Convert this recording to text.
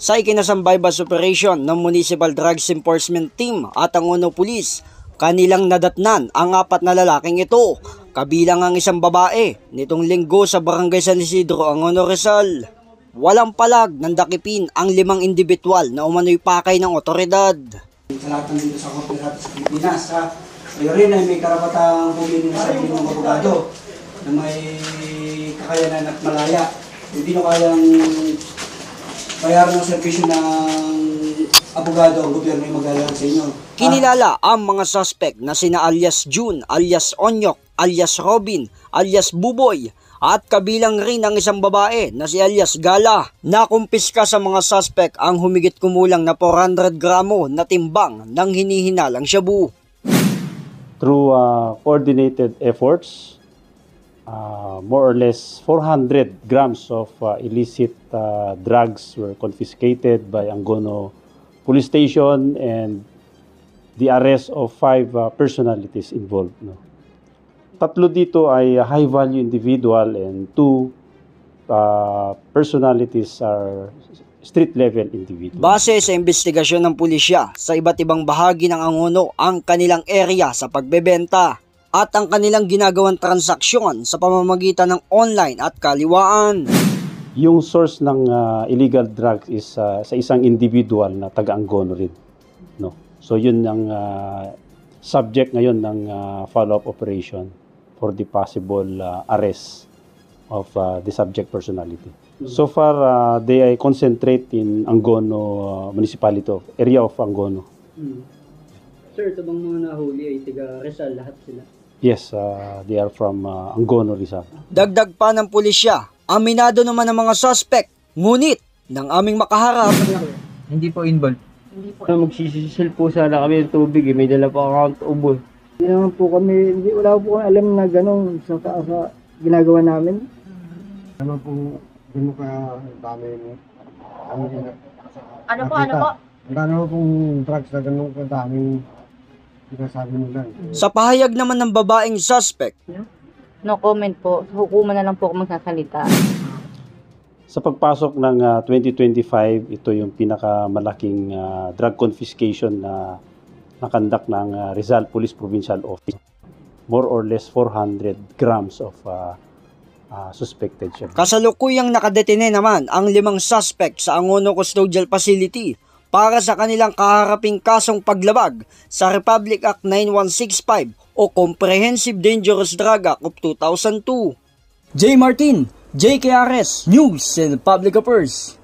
Sa ikinasang bypass operation ng Municipal Drugs Enforcement Team at ang Angono Police, kanilang nadatnan ang 4 na lalaking ito, kabilang ang isang babae nitong linggo sa Barangay San Isidro, Angono, Rizal. Walang palag ng dakipin ang 5 individual na umano'y pakay ng otoridad. Sa lahat ng dito sa Koperative sa Pilipinas, kayo rin ay may karapatang bumili ng sarili ng abogado na may kakayanan at malaya. Hindi nyo kayang bayaran ng servisyo ng abogado, ang gobyerno ay mag-alala sa inyo. Kinilala ang mga suspect na sina alias June, alias Onyok, alias Robin, alias Buboy, at kabilang rin ang isang babae na si alias Gala. Nakumpiska sa mga suspect ang humigit kumulang na 400 gramo na timbang ng hinihinalang shabu. Through coordinated efforts, more or less 400 grams of illicit drugs were confiscated by Angono Police Station and the arrest of 5 personalities involved. 3 dito ay high-value individual and 2 personalities are street-level individuals. Base sa investigasyon ng pulisya, sa iba't ibang bahagi ng Angono ang kanilang area sa pagbebenta at ang kanilang ginagawang transaksyon sa pamamagitan ng online at kaliwaan. Yung source ng illegal drugs is sa isang individual na taga-Angono rin. No? So yun ang subject ngayon ng follow-up operation for the possible arrest of the subject personality. So far, they concentrate in Angono municipality of area of Angono. Sir, ito bang mga nahuli ay taga Rizal lahat sila? Yes, they are from Angono, Rizal. Dagdag pa ng pulisya, aminado naman ng mga suspect, ngunit ng aming makaharap, hindi po involved. Hindi po. Magsisisil po sana kami ng tubig, may dala pa account ubos. Hindi naman po kami, wala po kami alam na gano'n sa ginagawa namin. Ano po, gano'n ka dami mo? Ano po? Gano'n pong drugs na gano'n ka daming sinasabi mo lang. Sa pahayag naman ng babaeng suspect, No comment po. Hukuman na lang po ako magsasalita. Sa pagpasok ng 2025, ito yung pinakamalaking drug confiscation na nakandak ng Rizal Police Provincial Office. More or less 400 grams of suspected shabu. Kasalukuyang nakadetine naman ang 5 suspect sa Angono Custodial Facility para sa kanilang kaharaping kasong paglabag sa Republic Act 9165 o Comprehensive Dangerous Drug Act of 2002. J. Martin, JKRS News and Public Affairs.